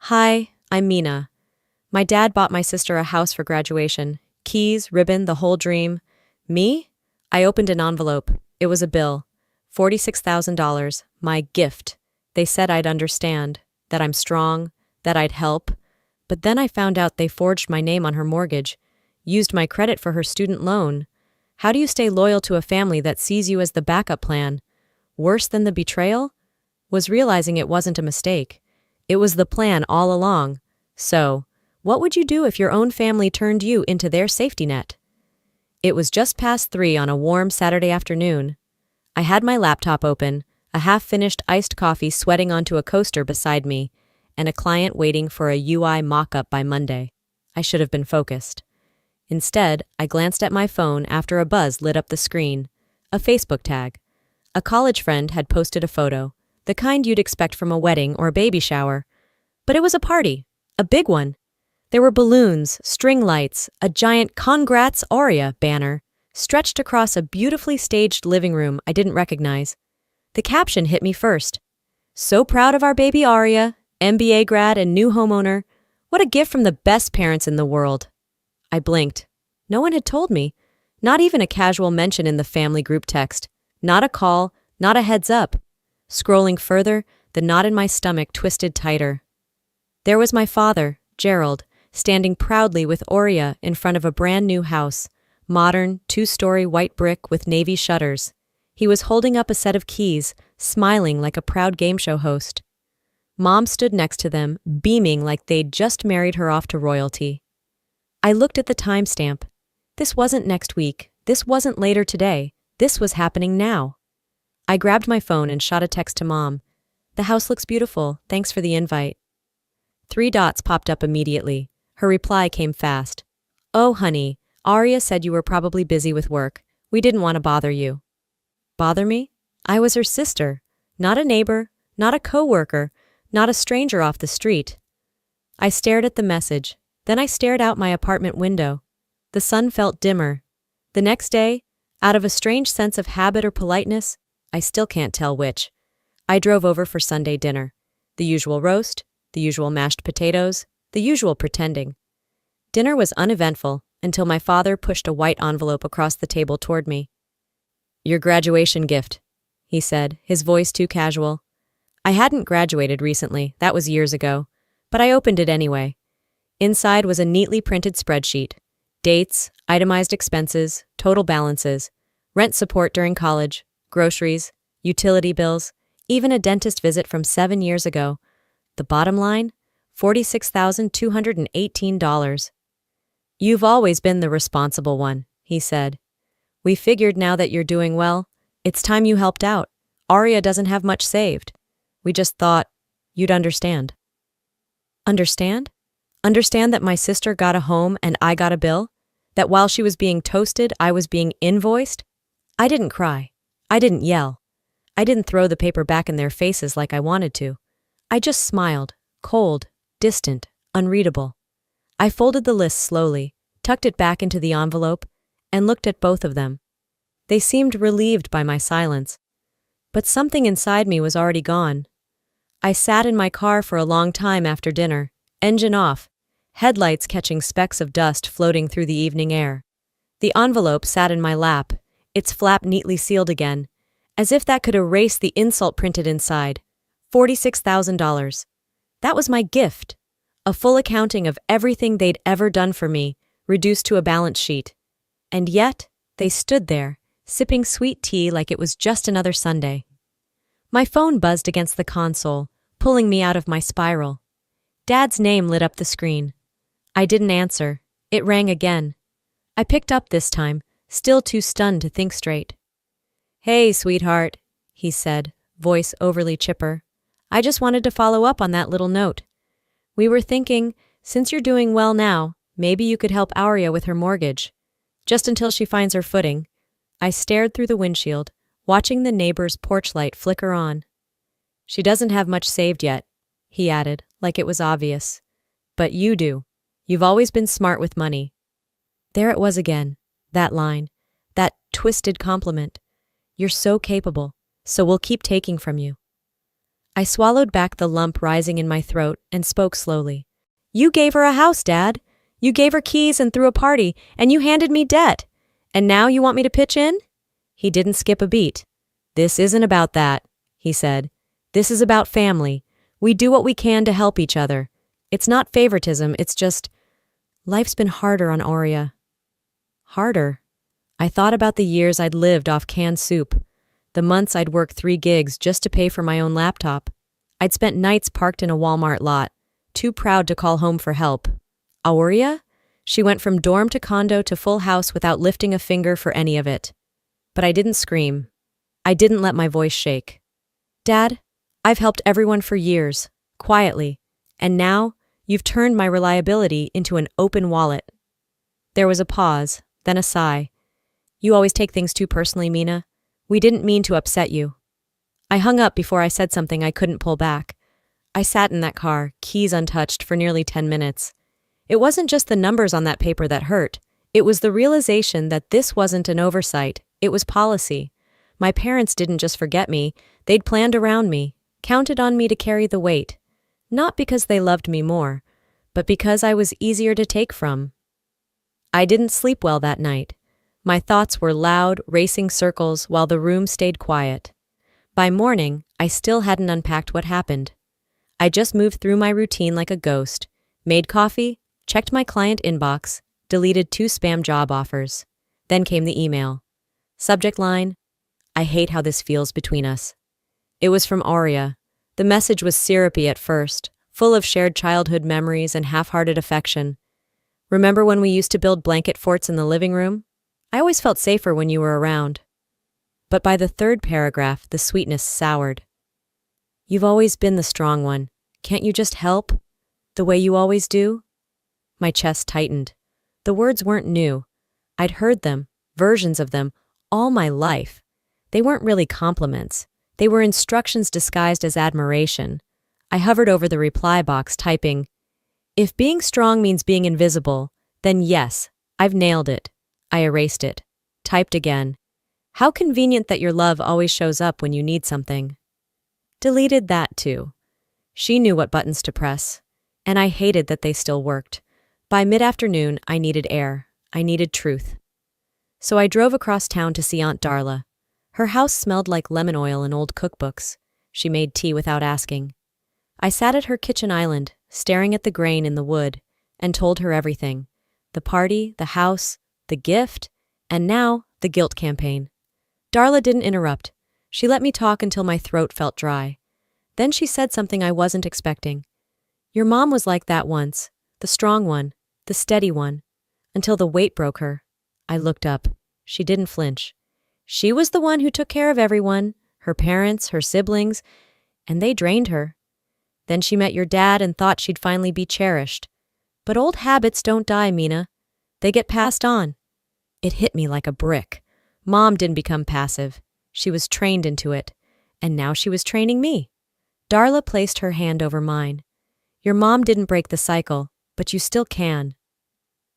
Hi, I'm Mina. My dad bought my sister a house for graduation. Keys, ribbon, the whole dream. Me? I opened an envelope. It was a bill. $46,000. My gift. They said I'd understand, that I'm strong, that I'd help. But then I found out they forged my name on her mortgage, used my credit for her student loan. How do you stay loyal to a family that sees you as the backup plan? Worse than the betrayal? Was realizing it wasn't a mistake. It was the plan all along. So, what would you do if your own family turned you into their safety net? It was just past 3 on a warm Saturday afternoon. I had my laptop open, a half-finished iced coffee sweating onto a coaster beside me, and a client waiting for a UI mock-up by Monday. I should have been focused. Instead, I glanced at my phone after a buzz lit up the screen. A Facebook tag. A college friend had posted a photo, the kind you'd expect from a wedding or a baby shower. But it was a party, a big one. There were balloons, string lights, a giant "Congrats Aria" banner, stretched across a beautifully staged living room I didn't recognize. The caption hit me first. "So proud of our baby Aria, MBA grad and new homeowner. What a gift from the best parents in the world." I blinked. No one had told me. Not even a casual mention in the family group text. Not a call, not a heads up. Scrolling further, the knot in my stomach twisted tighter. There was my father, Gerald, standing proudly with Aurea in front of a brand new house, modern, 2-story white brick with navy shutters. He was holding up a set of keys, smiling like a proud game show host. Mom stood next to them, beaming like they'd just married her off to royalty. I looked at the timestamp. This wasn't next week. This wasn't later today. This was happening now. I grabbed my phone and shot a text to Mom. "The house looks beautiful. Thanks for the invite." 3 dots popped up immediately. Her reply came fast. "Oh, honey, Aria said you were probably busy with work. We didn't want to bother you." Bother me? I was her sister, not a neighbor, not a coworker, not a stranger off the street. I stared at the message. Then I stared out my apartment window. The sun felt dimmer. The next day, out of a strange sense of habit or politeness, I still can't tell which, I drove over for Sunday dinner. The usual roast, the usual mashed potatoes, the usual pretending. Dinner was uneventful until my father pushed a white envelope across the table toward me. "Your graduation gift," he said, his voice too casual. I hadn't graduated recently, that was years ago, but I opened it anyway. Inside was a neatly printed spreadsheet. Dates, itemized expenses, total balances, rent support during college, groceries, utility bills, even a dentist visit from 7 years ago. The bottom line? $46,218. "You've always been the responsible one," he said. "We figured now that you're doing well, it's time you helped out. Aria doesn't have much saved. We just thought you'd understand." Understand? Understand that my sister got a home and I got a bill? That while she was being toasted, I was being invoiced? I didn't cry. I didn't yell. I didn't throw the paper back in their faces like I wanted to. I just smiled, cold, distant, unreadable. I folded the list slowly, tucked it back into the envelope, and looked at both of them. They seemed relieved by my silence. But something inside me was already gone. I sat in my car for a long time after dinner, engine off, headlights catching specks of dust floating through the evening air. The envelope sat in my lap, its flap neatly sealed again, as if that could erase the insult printed inside. $46,000. That was my gift. A full accounting of everything they'd ever done for me, reduced to a balance sheet. And yet, they stood there, sipping sweet tea like it was just another Sunday. My phone buzzed against the console, pulling me out of my spiral. Dad's name lit up the screen. I didn't answer. It rang again. I picked up this time, still too stunned to think straight. "Hey, sweetheart," he said, voice overly chipper. "I just wanted to follow up on that little note. We were thinking, since you're doing well now, maybe you could help Aurea with her mortgage. Just until she finds her footing." I stared through the windshield, watching the neighbor's porch light flicker on. "She doesn't have much saved yet," he added, like it was obvious. "But you do. You've always been smart with money." There it was again, that line, that twisted compliment. "You're so capable, so we'll keep taking from you." I swallowed back the lump rising in my throat and spoke slowly. You gave her a house, Dad. You gave her keys and threw a party, and you handed me debt. And now you want me to pitch in? He didn't skip a beat. This isn't about that, he said. This is about family. We do what we can to help each other. It's not favoritism, it's just, life's been harder on Aurea. Harder? I thought about the years I'd lived off canned soup, the months I'd worked 3 gigs just to pay for my own laptop. I'd spent nights parked in a Walmart lot, too proud to call home for help. Aurea? She went from dorm to condo to full house without lifting a finger for any of it. But I didn't scream. I didn't let my voice shake. Dad, I've helped everyone for years, quietly, and now you've turned my reliability into an open wallet. There was a pause, then a sigh. You always take things too personally, Mina. We didn't mean to upset you. I hung up before I said something I couldn't pull back. I sat in that car, keys untouched, for nearly 10 minutes. It wasn't just the numbers on that paper that hurt. It was the realization that this wasn't an oversight. It was policy. My parents didn't just forget me. They'd planned around me, counted on me to carry the weight. Not because they loved me more, but because I was easier to take from. I didn't sleep well that night. My thoughts were loud, racing circles while the room stayed quiet. By morning, I still hadn't unpacked what happened. I just moved through my routine like a ghost, made coffee, checked my client inbox, deleted 2 spam job offers. Then came the email. Subject line, I hate how this feels between us. It was from Aurea. The message was syrupy at first, full of shared childhood memories and half-hearted affection. Remember when we used to build blanket forts in the living room? I always felt safer when you were around. But by the 3rd paragraph, the sweetness soured. You've always been the strong one. Can't you just help? The way you always do? My chest tightened. The words weren't new. I'd heard them, versions of them, all my life. They weren't really compliments. They were instructions disguised as admiration. I hovered over the reply box, typing, if being strong means being invisible, then yes, I've nailed it. I erased it. Typed again. How convenient that your love always shows up when you need something. Deleted that too. She knew what buttons to press, and I hated that they still worked. By mid-afternoon, I needed air. I needed truth. So I drove across town to see Aunt Darla. Her house smelled like lemon oil and old cookbooks. She made tea without asking. I sat at her kitchen island, staring at the grain in the wood, and told her everything. The party, the house, the gift, and now the guilt campaign. Darla didn't interrupt. She let me talk until my throat felt dry. Then she said something I wasn't expecting. Your mom was like that once, the strong one, the steady one, until the weight broke her. I looked up. She didn't flinch. She was the one who took care of everyone, her parents, her siblings, and they drained her. Then she met your dad and thought she'd finally be cherished. But old habits don't die, Mina. They get passed on. It hit me like a brick. Mom didn't become passive. She was trained into it. And now she was training me. Darla placed her hand over mine. Your mom didn't break the cycle, but you still can.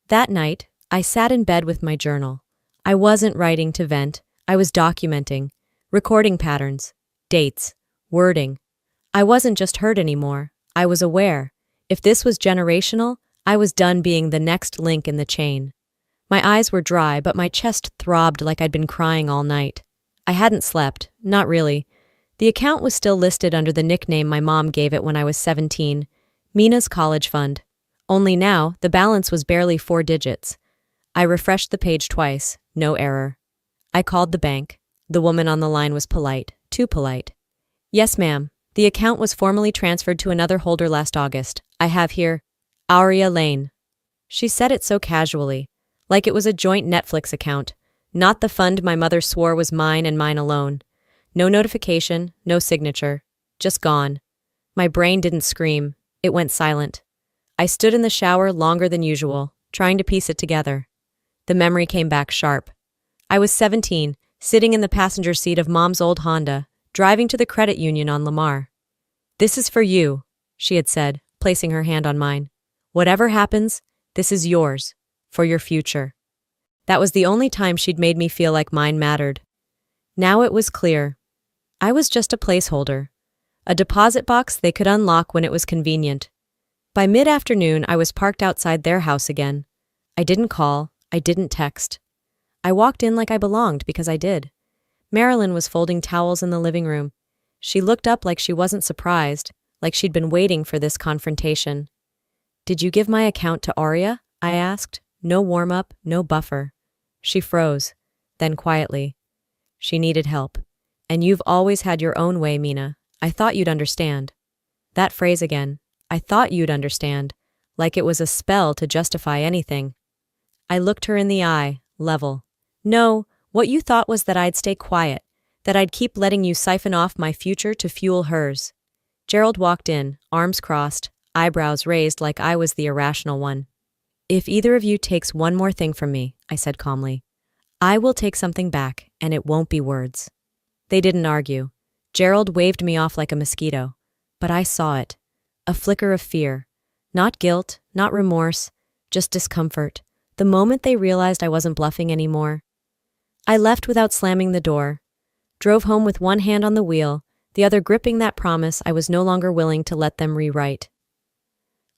That night, I sat in bed with my journal. I wasn't writing to vent. I was documenting, recording patterns, dates, wording. I wasn't just hurt anymore. I was aware. If this was generational, I was done being the next link in the chain. My eyes were dry, but my chest throbbed like I'd been crying all night. I hadn't slept, not really. The account was still listed under the nickname my mom gave it when I was 17, Mina's College Fund. Only now, the balance was barely 4 digits. I refreshed the page twice, no error. I called the bank. The woman on the line was polite, too polite. Yes, ma'am. The account was formally transferred to another holder last August. I have here, Aurea Lane. She said it so casually, like it was a joint Netflix account, not the fund my mother swore was mine and mine alone. No notification, no signature, just gone. My brain didn't scream. It went silent. I stood in the shower longer than usual, trying to piece it together. The memory came back sharp. I was 17, sitting in the passenger seat of Mom's old Honda, driving to the credit union on Lamar. This is for you, she had said, placing her hand on mine. Whatever happens, this is yours, for your future. That was the only time she'd made me feel like mine mattered. Now it was clear. I was just a placeholder. a deposit box they could unlock when it was convenient. By mid-afternoon, I was parked outside their house again. I didn't call, I didn't text. I walked in like I belonged because I did. Marilyn was folding towels in the living room. She looked up like she wasn't surprised, like she'd been waiting for this confrontation. "Did you give my account to Aurea?" I asked. No warm-up, no buffer. She froze, then quietly. "She needed help. And you've always had your own way, Mina. I thought you'd understand." That phrase again. I thought you'd understand, like it was a spell to justify anything. I looked her in the eye, level. "No, what you thought was that I'd stay quiet, that I'd keep letting you siphon off my future to fuel hers." Gerald walked in, arms crossed, eyebrows raised like I was the irrational one. "If either of you takes one more thing from me," I said calmly, "I will take something back, and it won't be words." They didn't argue. Gerald waved me off like a mosquito. But I saw it. A flicker of fear. Not guilt, not remorse, just discomfort. The moment they realized I wasn't bluffing anymore. I left without slamming the door. Drove home with one hand on the wheel, the other gripping that promise I was no longer willing to let them rewrite.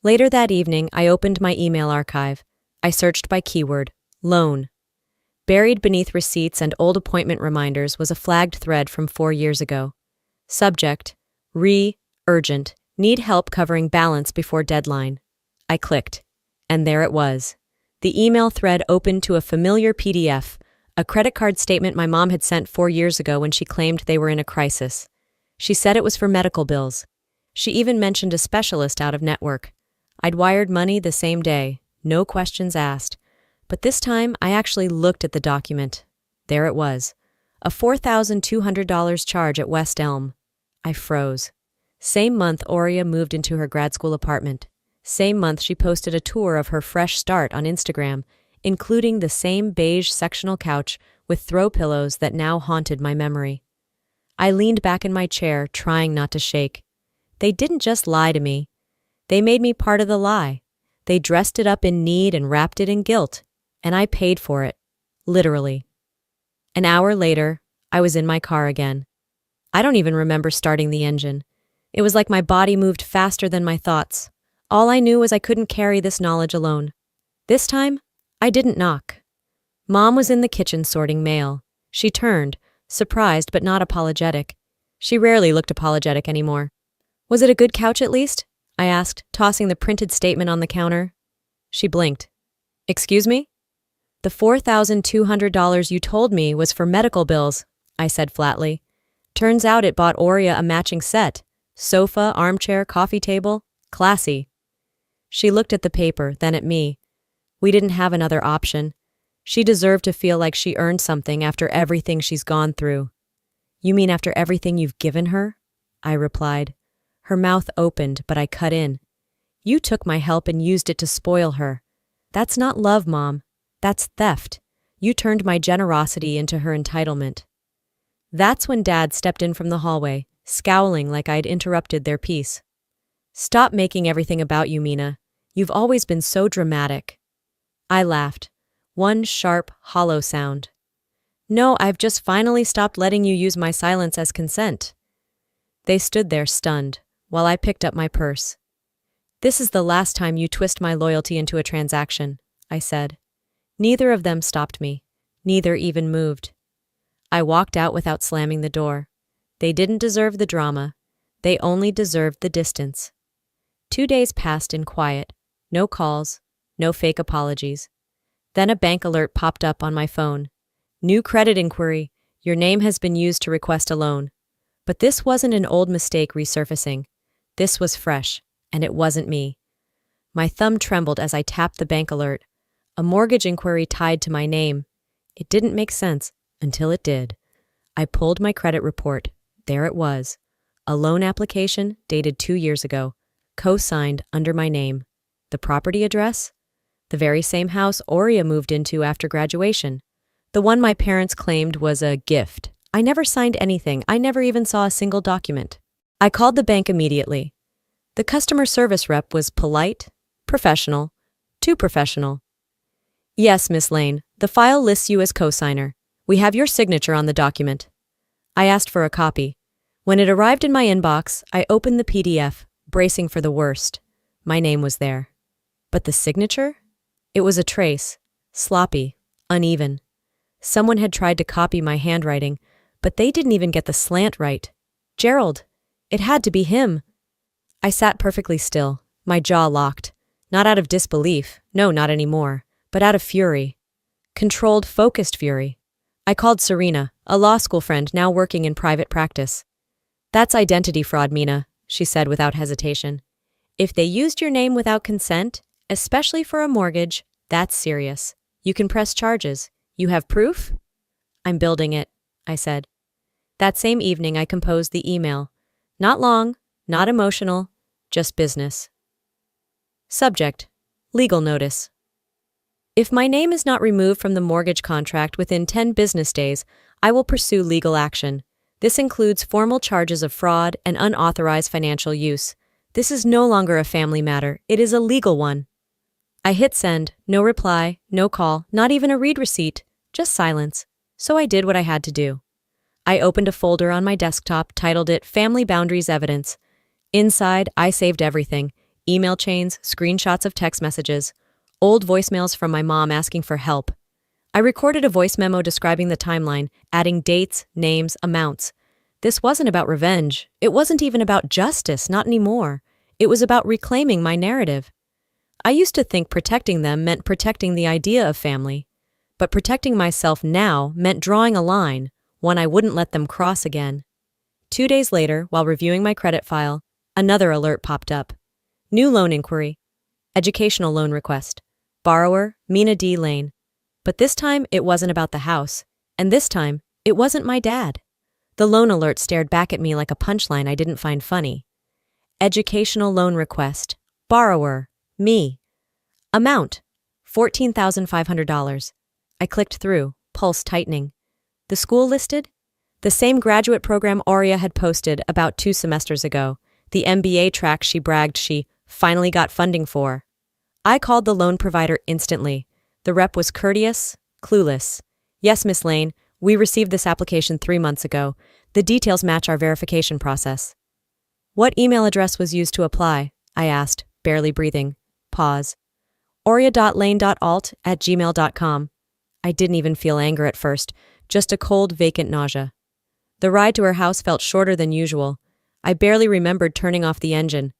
Later that evening, I opened my email archive. I searched by keyword, loan. Buried beneath receipts and old appointment reminders was a flagged thread from 4 years ago. Subject, urgent, need help covering balance before deadline. I clicked, and there it was. The email thread opened to a familiar PDF, a credit card statement my mom had sent 4 years ago when she claimed they were in a crisis. She said it was for medical bills. She even mentioned a specialist out of network. I'd wired money the same day, no questions asked. But this time, I actually looked at the document. There it was. A $4,200 charge at West Elm. I froze. Same month Aurea moved into her grad school apartment. Same month she posted a tour of her fresh start on Instagram, including the same beige sectional couch with throw pillows that now haunted my memory. I leaned back in my chair, trying not to shake. They didn't just lie to me. They made me part of the lie. They dressed it up in need and wrapped it in guilt. And I paid for it. Literally. An hour later, I was in my car again. I don't even remember starting the engine. It was like my body moved faster than my thoughts. All I knew was I couldn't carry this knowledge alone. This time, I didn't knock. Mom was in the kitchen sorting mail. She turned, surprised but not apologetic. She rarely looked apologetic anymore. "Was it a good couch at least?" I asked, tossing the printed statement on the counter. She blinked. "Excuse me?" "The $4,200 you told me was for medical bills," I said flatly. "Turns out it bought Aurea a matching set. Sofa, armchair, coffee table. Classy." She looked at the paper, then at me. We didn't have another option. She deserved to feel like she earned something after everything she's gone through. "You mean after everything you've given her?" I replied. Her mouth opened, but I cut in. "You took my help and used it to spoil her. That's not love, Mom. That's theft. You turned my generosity into her entitlement." That's when Dad stepped in from the hallway, scowling like I'd interrupted their peace. "Stop making everything about you, Mina. You've always been so dramatic." I laughed. One sharp, hollow sound. "No, I've just finally stopped letting you use my silence as consent." They stood there stunned, while I picked up my purse. "This is the last time you twist my loyalty into a transaction," I said. Neither of them stopped me. Neither even moved. I walked out without slamming the door. They didn't deserve the drama. They only deserved the distance. 2 days passed in quiet. No calls, no fake apologies. Then a bank alert popped up on my phone. "New credit inquiry. Your name has been used to request a loan." But this wasn't an old mistake resurfacing. This was fresh, and it wasn't me. My thumb trembled as I tapped the bank alert. A mortgage inquiry tied to my name. It didn't make sense until it did. I pulled my credit report. There it was. A loan application dated 2 years ago, co-signed under my name. The property address? The very same house Aurea moved into after graduation. The one my parents claimed was a gift. I never signed anything. I never even saw a single document. I called the bank immediately. The customer service rep was polite, professional, too professional. "Yes, Miss Lane, the file lists you as co-signer. We have your signature on the document." I asked for a copy. When it arrived in my inbox, I opened the PDF, bracing for the worst. My name was there. But the signature? It was a trace, sloppy, uneven. Someone had tried to copy my handwriting, but they didn't even get the slant right. Gerald. It had to be him. I sat perfectly still, my jaw locked. Not out of disbelief, no, not anymore, but out of fury. Controlled, focused fury. I called Serena, a law school friend now working in private practice. "That's identity fraud, Mina," she said without hesitation. "If they used your name without consent, especially for a mortgage, that's serious. You can press charges. You have proof?" "I'm building it," I said. That same evening I composed the email. Not long, not emotional, just business. Subject: Legal notice. If my name is not removed from the mortgage contract within 10 business days, I will pursue legal action. This includes formal charges of fraud and unauthorized financial use. This is no longer a family matter, it is a legal one. I hit send, no reply, no call, not even a read receipt, just silence. So I did what I had to do. I opened a folder on my desktop, titled it Family Boundaries Evidence. Inside, I saved everything: email chains, screenshots of text messages, old voicemails from my mom asking for help. I recorded a voice memo describing the timeline, adding dates, names, amounts. This wasn't about revenge. It wasn't even about justice, not anymore. It was about reclaiming my narrative. I used to think protecting them meant protecting the idea of family. But protecting myself now meant drawing a line, one I wouldn't let them cross again. 2 days later, while reviewing my credit file, another alert popped up. New loan inquiry. Educational loan request. Borrower, Mina D. Lane. But this time, it wasn't about the house. And this time, it wasn't my dad. The loan alert stared back at me like a punchline I didn't find funny. Educational loan request. Borrower, me. Amount, $14,500. I clicked through, pulse tightening. The school listed? The same graduate program Aurea had posted about 2 semesters ago, the MBA track she bragged she finally got funding for. I called the loan provider instantly. The rep was courteous, clueless. "Yes, Miss Lane, we received this application 3 months ago. The details match our verification process." "What email address was used to apply?" I asked, barely breathing. Pause. aurea.lane.alt@gmail.com. I didn't even feel anger at first, just a cold, vacant nausea. The ride to her house felt shorter than usual. I barely remembered turning off the engine.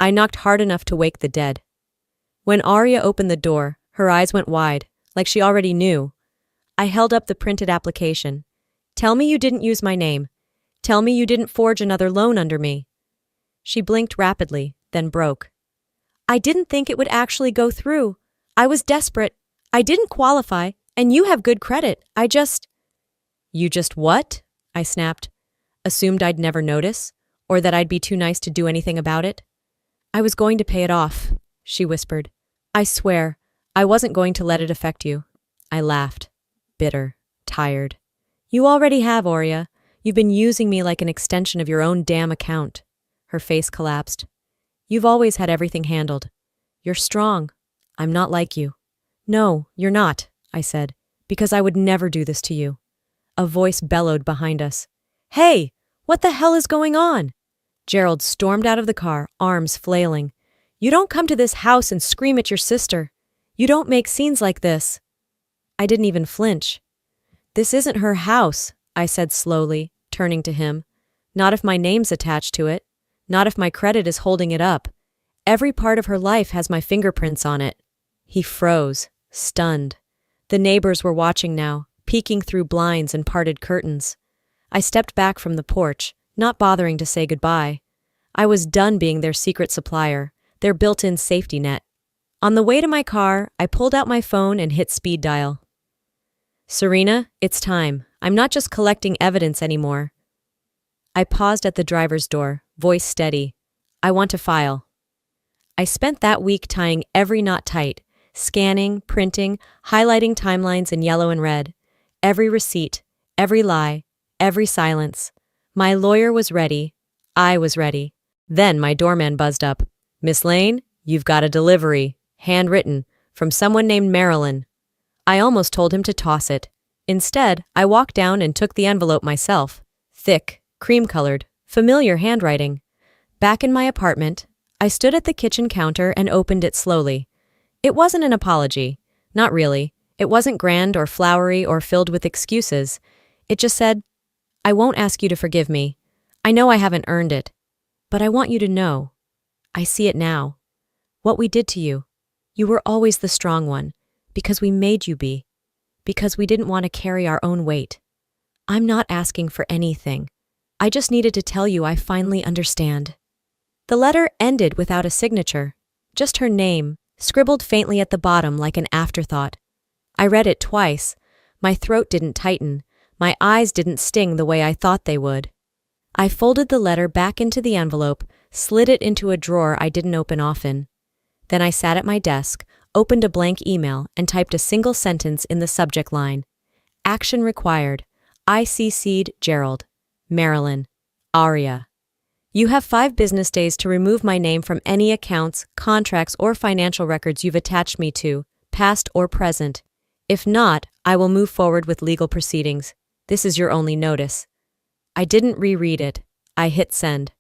I knocked hard enough to wake the dead. When Aurea opened the door, her eyes went wide, like she already knew. I held up the printed application. "Tell me you didn't use my name. Tell me you didn't forge another loan under me." She blinked rapidly, then broke. "I didn't think it would actually go through. I was desperate. I didn't qualify, and you have good credit. You just what?" I snapped. Assumed I'd never notice, or that I'd be too nice to do anything about it. "I was going to pay it off," she whispered. "I swear, I wasn't going to let it affect you." I laughed, bitter, tired. "You already have, Aurea. You've been using me like an extension of your own damn account." Her face collapsed. "You've always had everything handled. You're strong. I'm not like you." "No, you're not," I said, "because I would never do this to you." A voice bellowed behind us. "Hey, what the hell is going on?" Gerald stormed out of the car, arms flailing. "You don't come to this house and scream at your sister. You don't make scenes like this." I didn't even flinch. "This isn't her house," I said slowly, turning to him. "Not if my name's attached to it. Not if my credit is holding it up. Every part of her life has my fingerprints on it." He froze, stunned. The neighbors were watching now, peeking through blinds and parted curtains. I stepped back from the porch, not bothering to say goodbye. I was done being their secret supplier, their built-in safety net. On the way to my car, I pulled out my phone and hit speed dial. "Serena, it's time. I'm not just collecting evidence anymore." I paused at the driver's door, voice steady. "I want to file." I spent that week tying every knot tight, scanning, printing, highlighting timelines in yellow and red. Every receipt, every lie, every silence. My lawyer was ready. I was ready. Then my doorman buzzed up. "Miss Lane, you've got a delivery, handwritten, from someone named Marilyn." I almost told him to toss it. Instead, I walked down and took the envelope myself. Thick, cream-colored, Familiar handwriting. Back in my apartment, I stood at the kitchen counter and opened it slowly. It wasn't an apology. Not really. It wasn't grand or flowery or filled with excuses. It just said, "I won't ask you to forgive me. I know I haven't earned it. But I want you to know. I see it now. What we did to you. You were always the strong one, because we made you be. Because we didn't want to carry our own weight. I'm not asking for anything. I just needed to tell you I finally understand." The letter ended without a signature, just her name, scribbled faintly at the bottom like an afterthought. I read it twice. My throat didn't tighten. My eyes didn't sting the way I thought they would. I folded the letter back into the envelope, slid it into a drawer I didn't open often. Then I sat at my desk, opened a blank email, and typed a single sentence in the subject line. Action required. I CC'd Gerald. Marilyn. Aria. You have 5 business days to remove my name from any accounts, contracts, or financial records you've attached me to, past or present. If not, I will move forward with legal proceedings. This is your only notice. I didn't reread it. I hit send.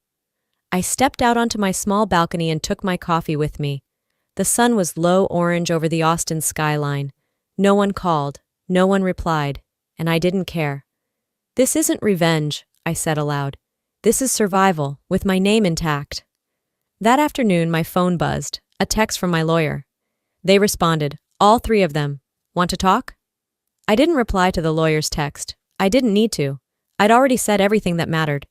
I stepped out onto my small balcony and took my coffee with me. The sun was low orange over the Austin skyline. No one called, no one replied, and I didn't care. This isn't revenge, I said aloud. This is survival, with my name intact. That afternoon, my phone buzzed, a text from my lawyer. They responded, all 3 of them. Want to talk? I didn't reply to the lawyer's text. I didn't need to. I'd already said everything that mattered.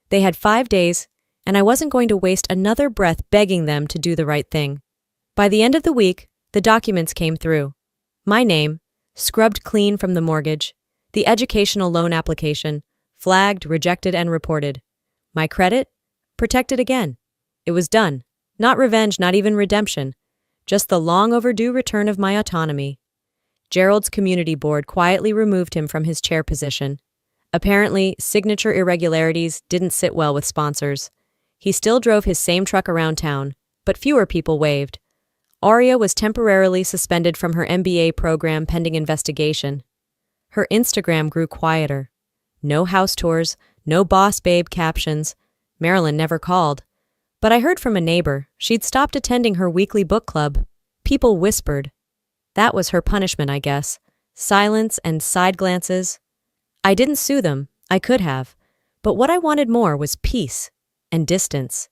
They had 5 days, and I wasn't going to waste another breath begging them to do the right thing. By the end of the week, the documents came through. My name, scrubbed clean from the mortgage, the educational loan application, flagged, rejected, and reported. My credit? Protected again. It was done. Not revenge, not even redemption. Just the long overdue return of my autonomy. Gerald's community board quietly removed him from his chair position. Apparently, signature irregularities didn't sit well with sponsors. He still drove his same truck around town, but fewer people waved. Aria was temporarily suspended from her MBA program pending investigation. Her Instagram grew quieter. No house tours, no boss babe captions. Marilyn never called. But I heard from a neighbor she'd stopped attending her weekly book club. People whispered. That was her punishment, I guess. Silence and side glances. I didn't sue them. I could have. But what I wanted more was peace and distance.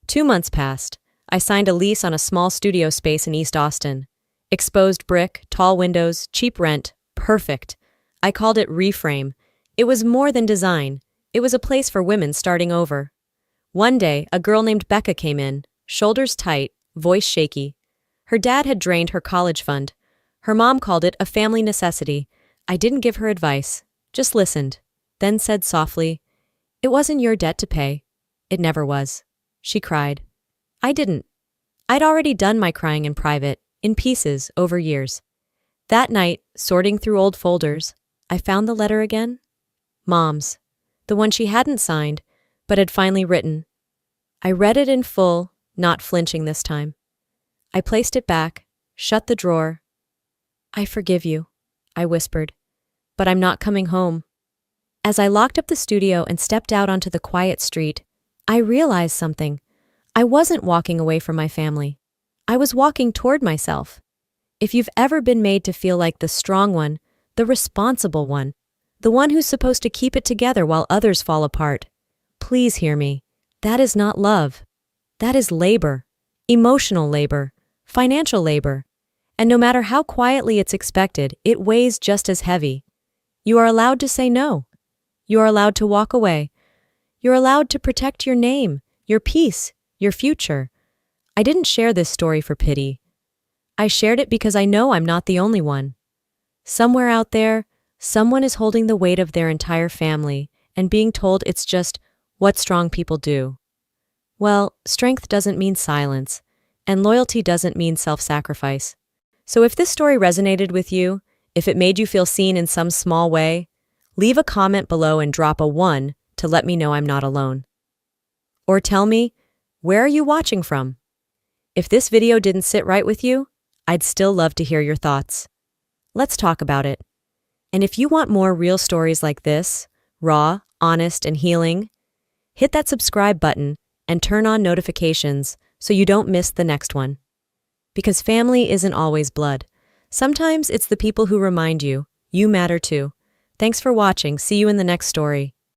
2 months passed. I signed a lease on a small studio space in East Austin. Exposed brick, tall windows, cheap rent. Perfect. I called it Reframe. It was more than design. It was a place for women starting over. One day, a girl named Becca came in, shoulders tight, voice shaky. Her dad had drained her college fund. Her mom called it a family necessity. I didn't give her advice, just listened, then said softly, "It wasn't your debt to pay. It never was." She cried. I didn't. I'd already done my crying in private, in pieces, over years. That night, sorting through old folders, I found the letter again. Mom's. The one she hadn't signed, but had finally written. I read it in full, not flinching this time. I placed it back, shut the drawer. "I forgive you," I whispered, "but I'm not coming home." As I locked up the studio and stepped out onto the quiet street, I realized something. I wasn't walking away from my family. I was walking toward myself. If you've ever been made to feel like the strong one, the responsible one, the one who's supposed to keep it together while others fall apart, please hear me. That is not love. That is labor. Emotional labor. Financial labor. And no matter how quietly it's expected, it weighs just as heavy. You are allowed to say no. You are allowed to walk away. You're allowed to protect your name, your peace, your future. I didn't share this story for pity. I shared it because I know I'm not the only one. Somewhere out there, someone is holding the weight of their entire family and being told it's just what strong people do. Well, strength doesn't mean silence, and loyalty doesn't mean self-sacrifice. So if this story resonated with you, if it made you feel seen in some small way, leave a comment below and drop a 1 to let me know I'm not alone. Or tell me, where are you watching from? If this video didn't sit right with you, I'd still love to hear your thoughts. Let's talk about it. And if you want more real stories like this, raw, honest, and healing, Hit that subscribe button and turn on notifications so you don't miss the next one. Because family isn't always blood. Sometimes it's the people who remind you, you matter too. Thanks for watching. See you in the next story.